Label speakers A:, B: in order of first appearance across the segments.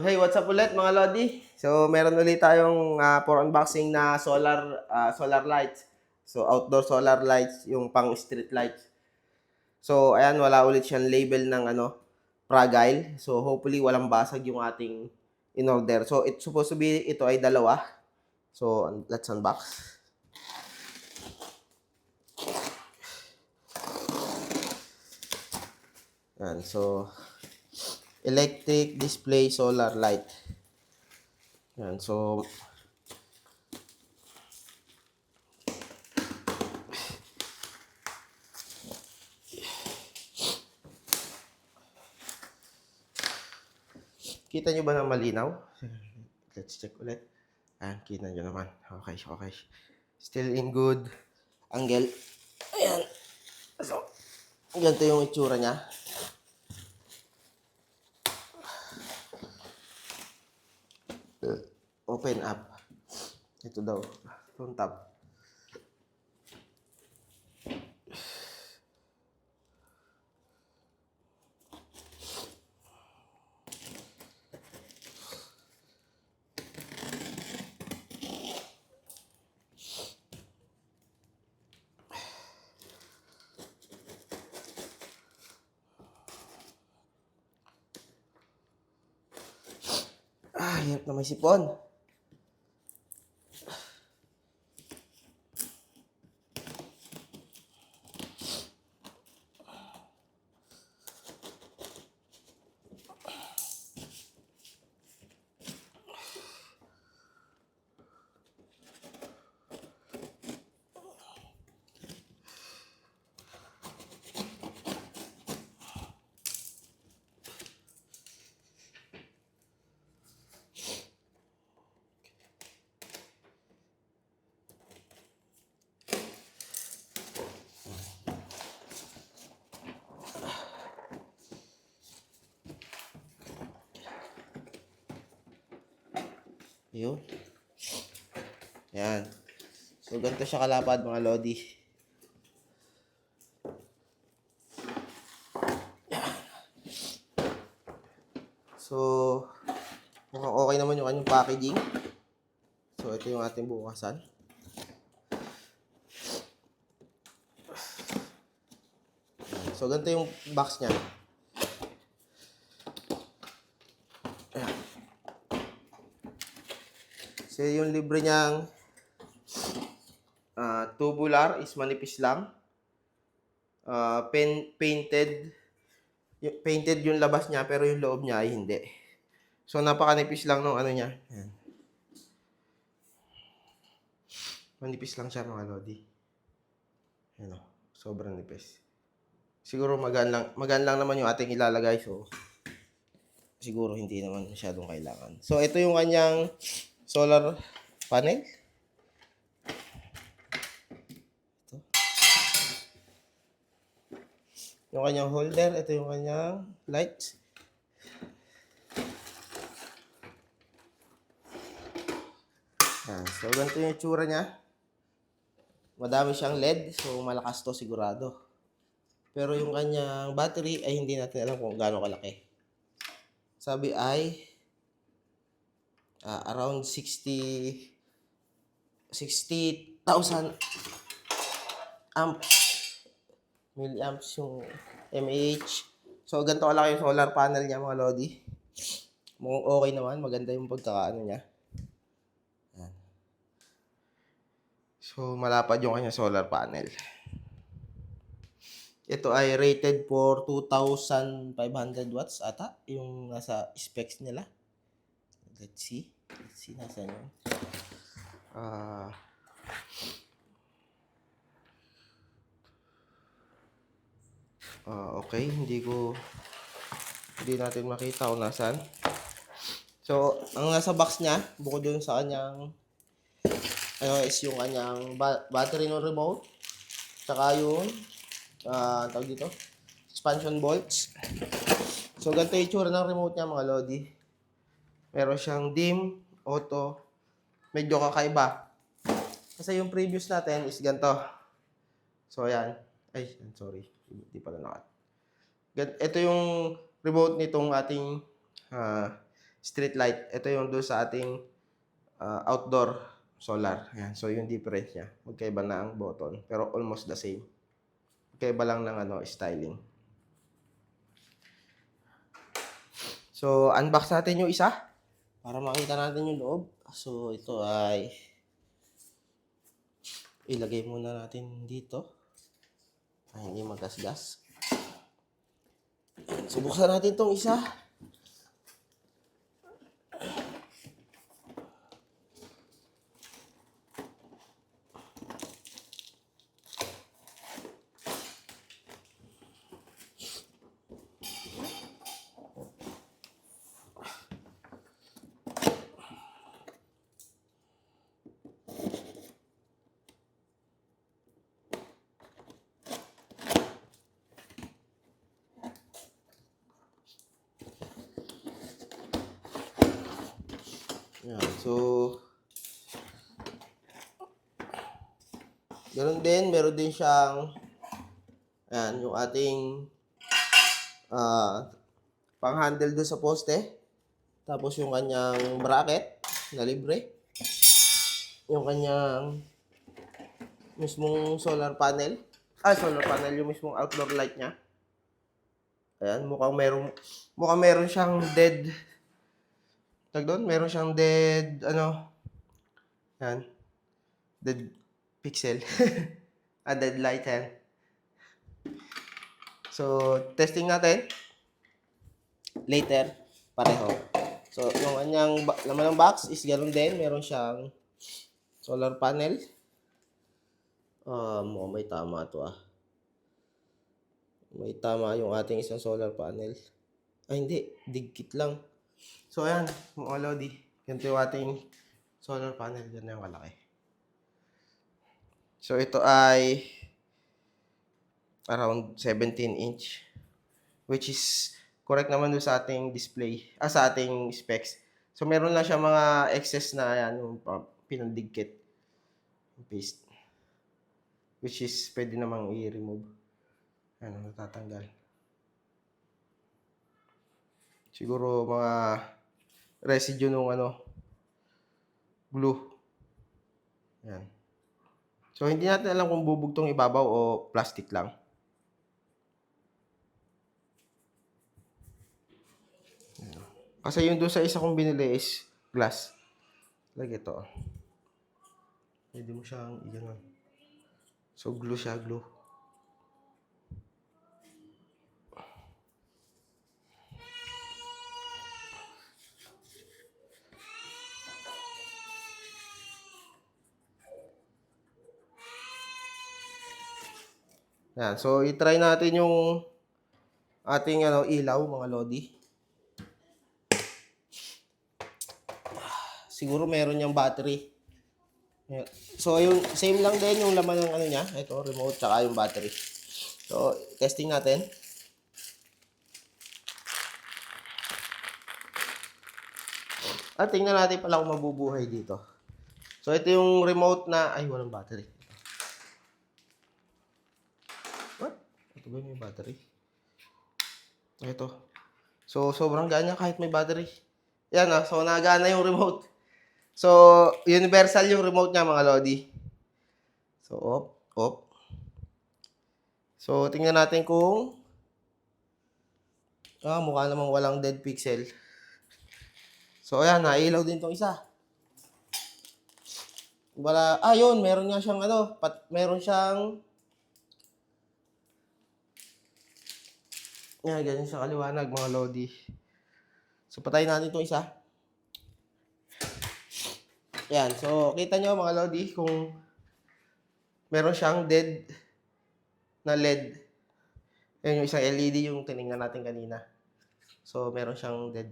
A: Hey, what's up ulit mga Lodi? So, meron ulit tayong for unboxing na solar lights. So, outdoor solar lights, yung pang street lights. So, ayan, wala ulit siyang label ng fragile. So, hopefully walang basag yung ating in-order. So, it's supposed to be, ito ay dalawa. So, let's unbox. Ayan, so, electric display solar light. Ayan, so, kita nyo ba na malinaw? Let's check ulit. Ayan, kita nyo naman. Okay, okay. Still in good angle. Ayan. So, ganito yung itsura niya. Open up. Ito daw. Itong tab. Hirap na may sipon. Yun. Yan. So, ganito siya kalapad mga Lodi. So, mukhang okay naman yung kanyang packaging. So, ito yung ating bukasan. So, ganito yung box niya. So, yung libre niyang tubular is manipis lang. Painted yung labas niya pero yung loob niya ay hindi. So, napakanipis lang nung ano niya. Ayan. Manipis lang siya mga Lodi. Ayan o. Sobrang nipis. Siguro magaan lang naman yung ating ilalagay. So, siguro hindi naman masyadong kailangan. So, ito yung kanyang solar panel. Ito. Yung kanyang holder. Ito yung kanyang lights. So, ganito yung itsura niya. Madami siyang LED. So, malakas to sigurado. Pero yung kanyang battery ay hindi natin alam kung gaano kalaki. Sabi ay around 60,000 amps. Milliamps yung mAh. So, ganito kalaki yung solar panel niya mga Lodi. Mukhang okay naman. Maganda yung pagkakaano niya. Yan. So, malapad yung kanya solar panel. Ito ay rated for 2,500 watts ata. Yung nasa specs nila. Let's see. Nasaan yun? Okay. Hindi natin makita kung nasaan. So, ang nasa box niya, bukod dun sa kanyang is yung kanyang battery no remote. Tsaka yung tawag dito, expansion bolts. So, ganito yung itsura ng remote niya mga Lodi. Meron siyang dim, auto, medyo kakaiba. Kasi yung previous natin is ganito. So, ayan. Ay, sorry. Hindi pala nakat. Ito yung remote nitong ating street light. Ito yung doon sa ating outdoor solar. Ayan. So, yung difference niya. Magkaiba na ang button. Pero almost the same. Magkaiba lang ng styling. So, unbox natin yung isa. Para makita natin yung loob. So, ito ay ilagay muna natin dito. Ay, hindi magasgas. So, buksan natin itong isa. Yan. So, ganoon din, meron din siyang ayan, yung ating pang-handle doon sa poste. Tapos yung kanyang bracket na libre. Yung kanyang mismong solar panel. Solar panel, yung mismong outdoor light niya. Ayan, mukhang meron siyang dead. Meron siyang dead, ayan, dead pixel. Dead light yan. So, testing natin. Later, pareho. So, yung kanyang laman ng box is ganoon din. Meron siyang solar panel. Mukhang may tama to May tama yung ating isang solar panel. Hindi. Digkit lang. So, ayan. Mga lodi. Ganito yung ating solar panel. Yan na yung kalaki. So, ito ay around 17 inch. Which is correct naman doon sa ating display. Sa ating specs. So, meron lang siya mga excess na yan. Yung pinandigkit. Paste. Which is pwede namang i-remove. Natatanggal. Siguro mga residue nung glue. Yan. So, hindi natin alam kung bubugtong ibabaw o plastic lang. Yan. Kasi yung doon sa isa kong binili is glass. Like ito. Pwede mo siyang i-ganon. So, glue siya, glue. Yan. So, i-try natin yung ating ilaw, mga lodi. Siguro meron niyang battery. So, yung same lang din yung laman ng niya. Ito, remote, tsaka yung battery. So, testing natin. Tingnan natin pala kung mabubuhay dito. So, ito yung remote na, walang battery. What? Ito ba may battery? Ito. So, sobrang gana kahit may battery. Yan so nagana yung remote. So, universal yung remote niya, mga lodi. So, off. So, tingnan natin kung mukha namang walang dead pixel. So, ayan, nailaw din tong isa. Yun, meron nga siyang meron siyang ganyan siya kaliwanag, mga lodi. So, patayin natin itong isa. Ayan, so, kita nyo, mga lodi, kung meron siyang dead na LED. Ayan yung isang LED yung tinignan natin kanina. So, meron siyang dead.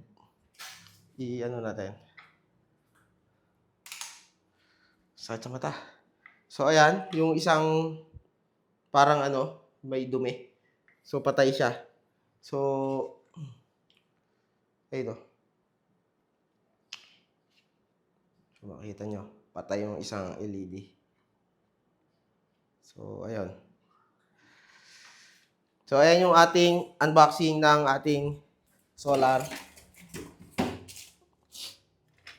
A: Natin. Sakit sa mata. So, ayan, yung isang parang may dumi. So, patay siya. So, ayun So, makikita nyo, patay yung isang LED. So, ayun. So, ayan yung ating unboxing ng ating solar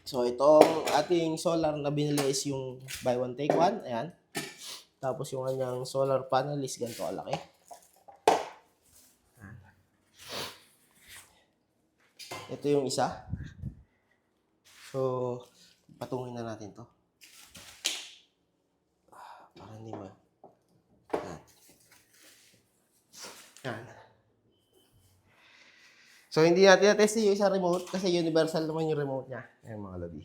A: So, itong ating solar na binili is yung buy one take one. Ayan. Tapos yung kanyang solar panel is ganito kalaki. Ito yung isa. So, patungin na natin to. Para hindi mo. Yan. Yan. So, hindi natin na-test yung isang remote kasi universal naman yung remote niya. Ayan mga lodi.